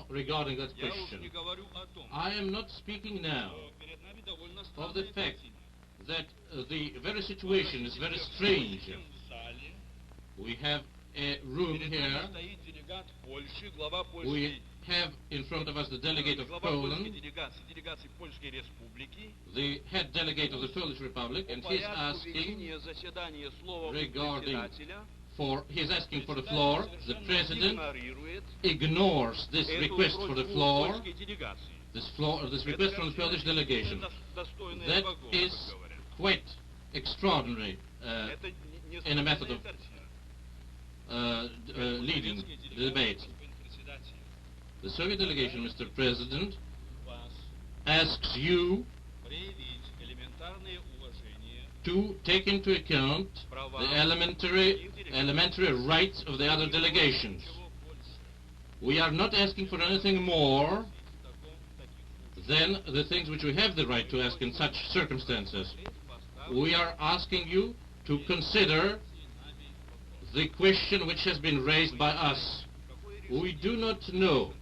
regarding that question. I am not speaking now of the fact that the very situation is very strange. We have a room here. We have in front of us the delegate of Poland, the head delegate of the Polish Republic, and he's asking he's asking for the floor. The President ignores this request for the floor, this request from the Polish delegation. That is quite extraordinary in a method of leading the debate. The Soviet delegation, Mr. President, asks you to take into account the elementary rights of the other delegations. We are not asking for anything more than the things which we have the right to ask in such circumstances. We are asking you to consider the question which has been raised by us. We do not know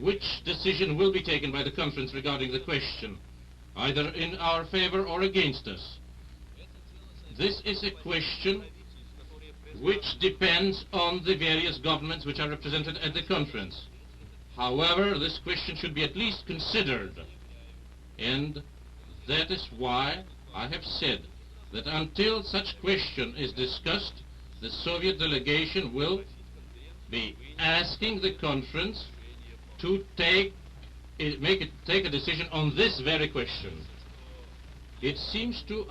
which decision will be taken by the conference regarding the question, either in our favor or against us. This is a question which depends on the various governments which are represented at the conference. However, this question should be at least considered, and that is why I have said that until such question is discussed, the Soviet delegation will be asking the conference to take a decision on this very question. It seems to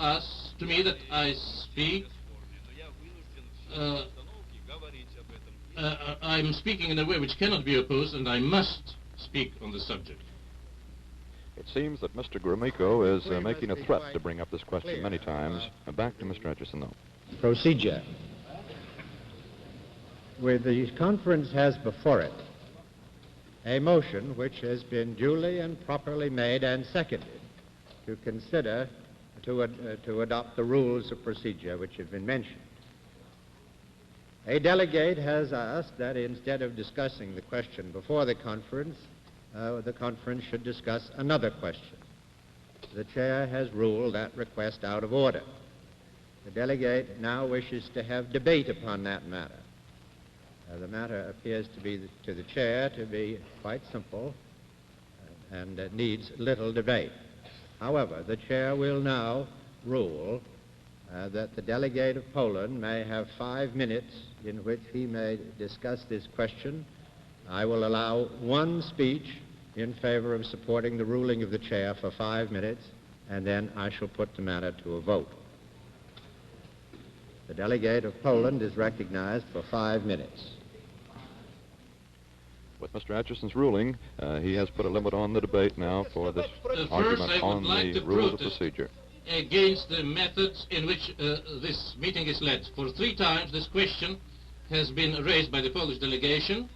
me that I speak, I'm speaking in a way which cannot be opposed, and I must speak on the subject. It seems that Mr. Gromyko is making a threat to bring up this question many times. Back to Mr. Etchison, though. Procedure. Where the conference has before it a motion which has been duly and properly made and seconded to consider to adopt the rules of procedure which have been mentioned. A delegate has asked that instead of discussing the question before the conference should discuss another question. The chair has ruled that request out of order. The delegate now wishes to have debate upon that matter. The matter appears to be, to the chair, to be quite simple and needs little debate. However, the chair will now rule that the delegate of Poland may have 5 minutes in which he may discuss this question. I will allow one speech in favor of supporting the ruling of the chair for 5 minutes, and then I shall put the matter to a vote. The delegate of Poland is recognized for 5 minutes. With Mr. Atchison's ruling, he has put a limit on the debate now for this argument on the rules of procedure. Against the methods in which this meeting is led. For 3 times this question has been raised by the Polish delegation,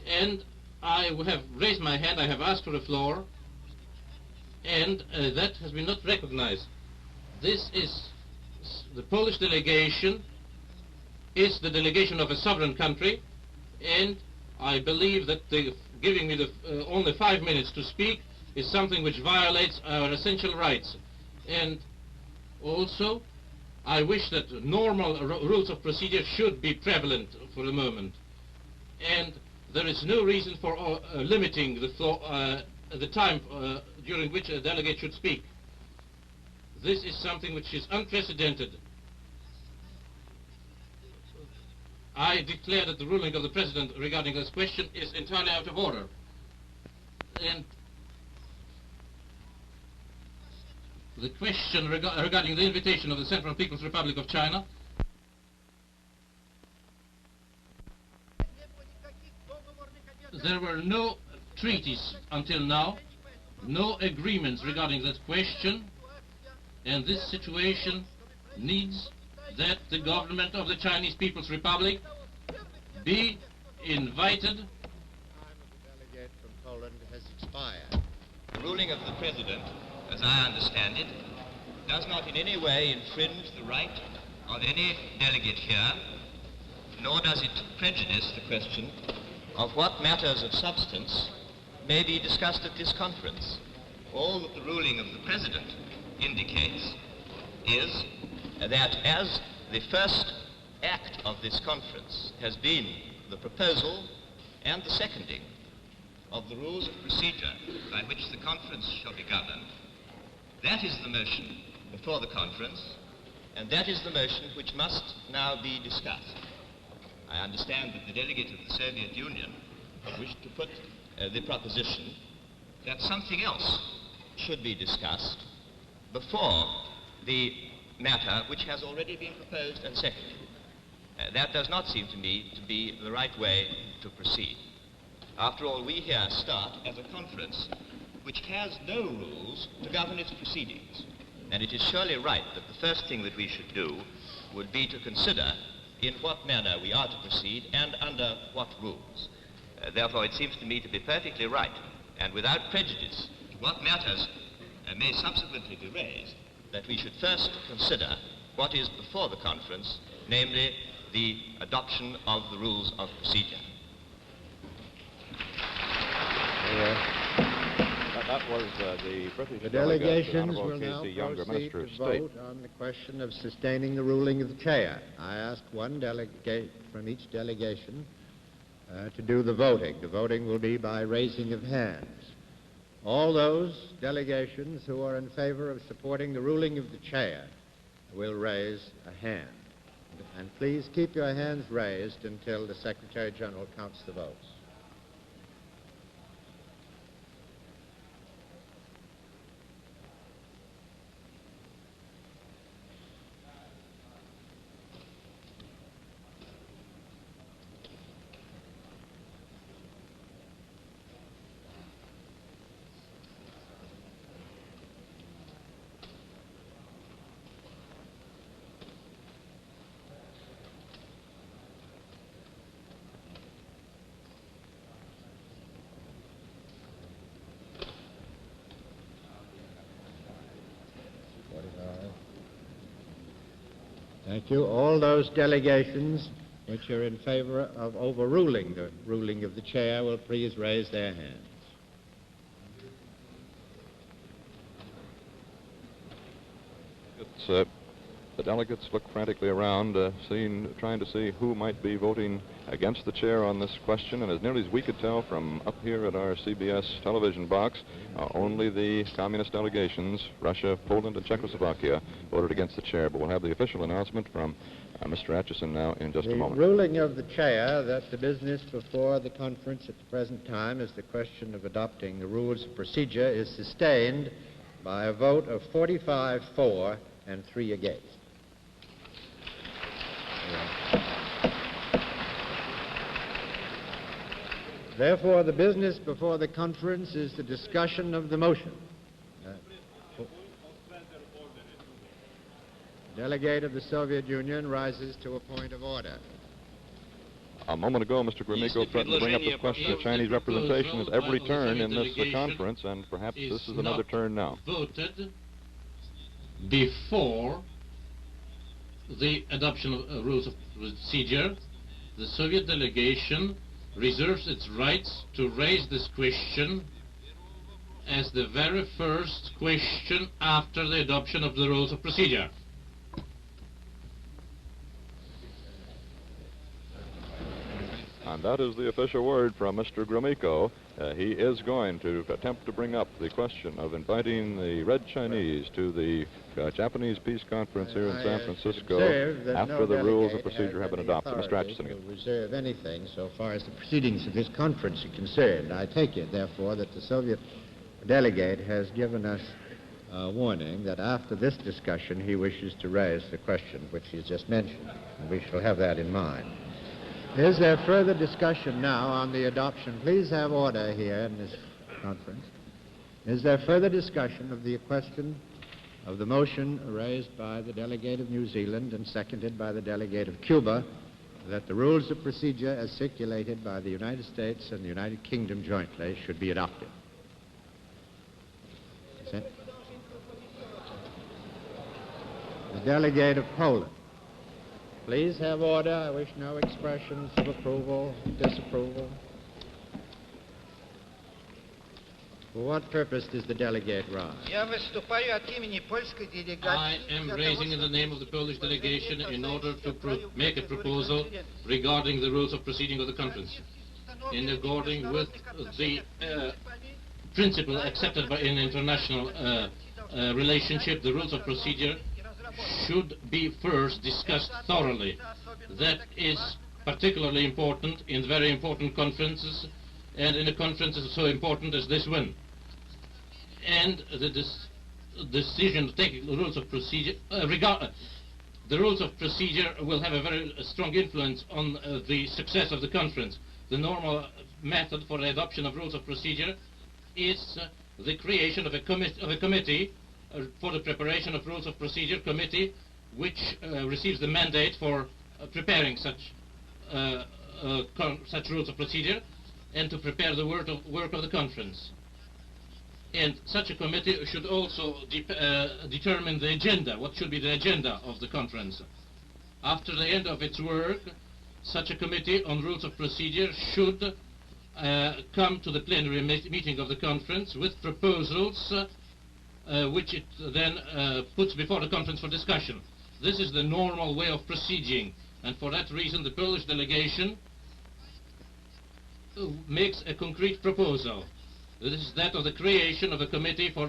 and I have raised my hand, I have asked for the floor, and that has been not recognized. This is the Polish delegation is the delegation of a sovereign country, and I believe that giving me only 5 minutes to speak is something which violates our essential rights. And also, I wish that normal rules of procedure should be prevalent for the moment. And there is no reason for limiting the time during which a delegate should speak. This is something which is unprecedented. I declare that the ruling of the President regarding this question is entirely out of order. And the question regarding the invitation of the Central People's Republic of China, there were no treaties until now, no agreements regarding that question, and this situation needs that the government of the Chinese People's Republic be invited. The time of the delegate from Poland has expired. The ruling of the President, as I understand it, does not in any way infringe the right of any delegate here, nor does it prejudice the question of what matters of substance may be discussed at this conference. All that the ruling of the President indicates is that as the first act of this conference has been the proposal and the seconding of the rules of procedure by which the conference shall be governed, that is the motion before the conference, and that is the motion which must now be discussed. I understand that the delegate of the Soviet Union wished to put the proposition that something else should be discussed before the matter which has already been proposed and seconded. That does not seem to me to be the right way to proceed. After all, we here start as a conference which has no rules to govern its proceedings. And it is surely right that the first thing that we should do would be to consider in what manner we are to proceed and under what rules. Therefore, it seems to me to be perfectly right, and without prejudice to what matters may subsequently be raised, that we should first consider what is before the conference, namely the adoption of the rules of procedure. That was the British The delegate, delegations Honourable will now Casey Younger, proceed Minister of to State. vote on the question of sustaining the ruling of the chair. I ask one delegate from each delegation to do the voting. The voting will be by raising of hands. All those delegations who are in favor of supporting the ruling of the chair will raise a hand. And please keep your hands raised until the Secretary General counts the votes. Thank you. All those delegations which are in favor of overruling the ruling of the chair will please raise their hands. The delegates look frantically around, trying to see who might be voting against the chair on this question, and as nearly as we could tell from up here at our CBS television box, only the communist delegations, Russia, Poland, and Czechoslovakia, voted against the chair. But we'll have the official announcement from Mr. Atchison now in just a moment. The ruling of the chair that the business before the conference at the present time is the question of adopting the rules of procedure is sustained by a vote of 45 for and 3 against. Therefore, the business before the conference is the discussion of the motion. Delegate of the Soviet Union rises to a point of order. A moment ago, Mr. Gromyko threatened to bring up the question of Chinese representation at every turn in this conference, and perhaps this is another turn now. Voted before the adoption of rules of procedure, the Soviet delegation reserves its rights to raise this question as the very first question after the adoption of the rules of procedure. And that is the official word from Mr. Gromyko. He is going to attempt to bring up the question of inviting the Red Chinese to the Japanese Peace Conference here in San Francisco after the rules of procedure have been adopted. Mr. Atchison again. Reserve anything so far as the proceedings of this conference are concerned. I take it, therefore, that the Soviet delegate has given us warning that after this discussion he wishes to raise the question which he has just mentioned, and we shall have that in mind. Is there further discussion now on the adoption? Please have order here in this conference. Is there further discussion of the question of the motion raised by the delegate of New Zealand and seconded by the delegate of Cuba that the rules of procedure as circulated by the United States and the United Kingdom jointly should be adopted? The delegate of Poland. Please have order. I wish no expressions of approval, disapproval. For what purpose does the delegate rise? I am raising in the name of the Polish delegation in order to make a proposal regarding the rules of proceeding of the conference. In according with the principle accepted in international relationship, the rules of procedure should be first discussed thoroughly. That is particularly important in very important conferences, and in a conference so important as this one. And the decision to take the rules of procedure, the rules of procedure will have a very strong influence on the success of the conference. The normal method for the adoption of rules of procedure is the creation of a committee for the preparation of rules of procedure committee, which receives the mandate for preparing such rules of procedure and to prepare the work of the conference. And such a committee should also determine the agenda, what should be the agenda of the conference. After the end of its work, such a committee on rules of procedure should come to the plenary meeting of the conference with proposals which it then puts before the conference for discussion. This is the normal way of proceeding, and for that reason the Polish delegation makes a concrete proposal. This is that of the creation of a committee for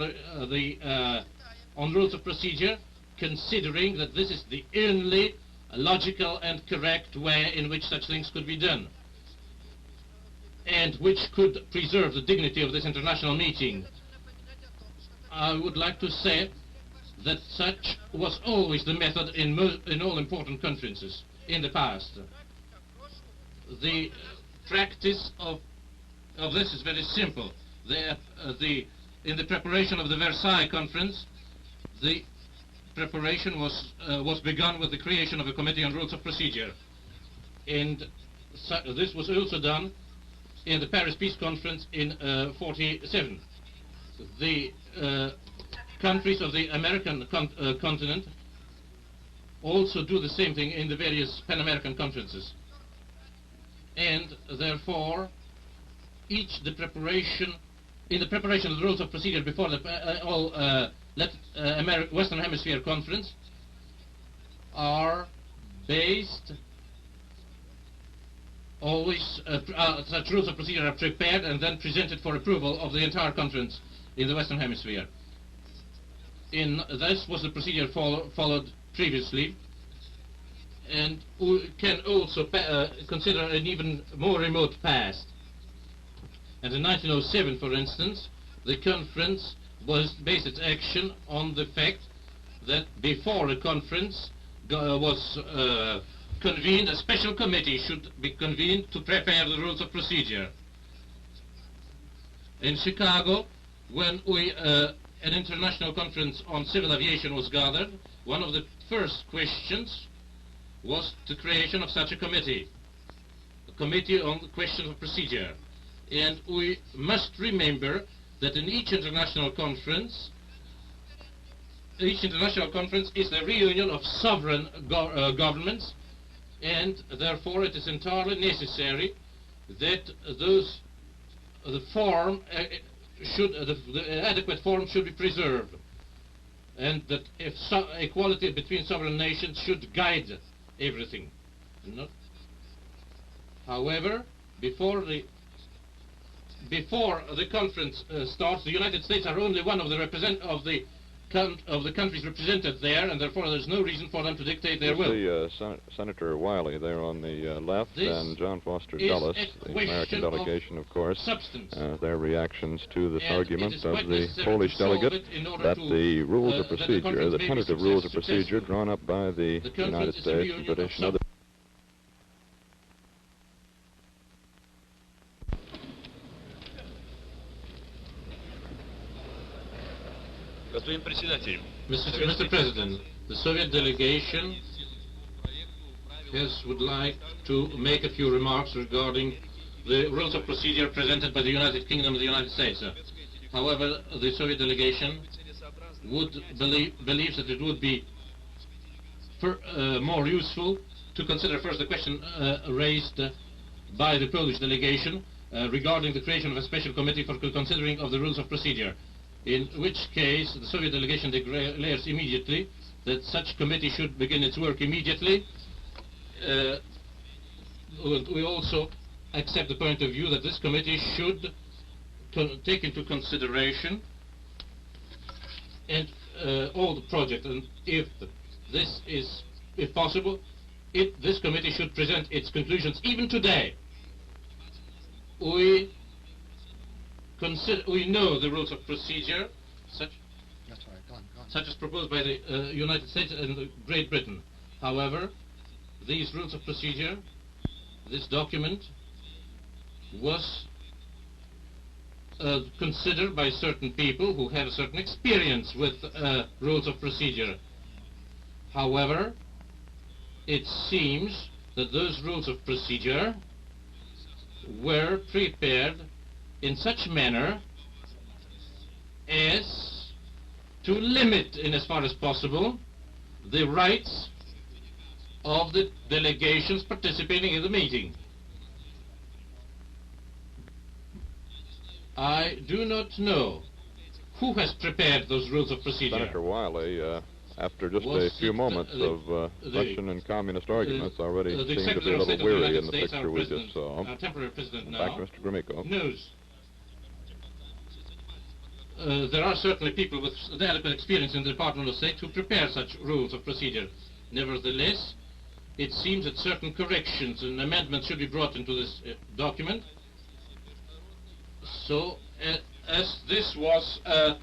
on rules of procedure, considering that this is the only logical and correct way in which such things could be done, and which could preserve the dignity of this international meeting. I would like to say that such was always the method in all important conferences in the past. The practice of this is very simple. In the preparation of the Versailles Conference, the preparation was begun with the creation of a committee on rules of procedure, and this was also done in the Paris Peace Conference in '47. The countries of the American continent also do the same thing in the various Pan-American conferences, and therefore the preparation of the rules of procedure before the Western Hemisphere Conference are based always, such rules of procedure are prepared and then presented for approval of the entire conference in the Western Hemisphere. This was the procedure followed previously, and we can also consider an even more remote past. And in 1907, for instance, the conference based its action on the fact that before the conference was convened, a special committee should be convened to prepare the rules of procedure. In Chicago, when an international conference on civil aviation was gathered, one of the first questions was the creation of such a committee on the questions of procedure. And we must remember that in each international conference is the reunion of sovereign governments, and therefore it is entirely necessary that the adequate form should be preserved, and that equality between sovereign nations should guide everything. However, before the conference starts, the United States are only one of the countries represented there, and therefore there's no reason for them to dictate their will. Senator Wiley there on the left, and John Foster Dulles, the American delegation, of course. Their reactions to this argument of the Polish delegate that the rules of procedure, the tentative rules of procedure drawn up by the United States, the British, and other Mr. President, the Soviet delegation would like to make a few remarks regarding the rules of procedure presented by the United Kingdom and the United States. However, the Soviet delegation believes that it would be more useful to consider first the question raised by the Polish delegation regarding the creation of a special committee for considering of the rules of procedure, in which case the Soviet delegation declares immediately that such committee should begin its work immediately. We also accept the point of view that this committee should take into consideration and all the project, and if possible, this committee should present its conclusions even today. We know the rules of procedure, such as proposed by the United States and Great Britain. However, these rules of procedure, this document, was considered by certain people who have a certain experience with rules of procedure. However, it seems that those rules of procedure were prepared in such manner as to limit, in as far as possible, the rights of the delegations participating in the meeting. I do not know who has prepared those rules of procedure. Senator Wiley, after just a few moments of Russian and communist arguments, already seemed to be a little weary in the picture we just saw. Our temporary president now, back to Mr. Gromyko. Knows. There are certainly people with adequate experience in the Department of State who prepare such rules of procedure. Nevertheless, it seems that certain corrections and amendments should be brought into this document. So, as this was a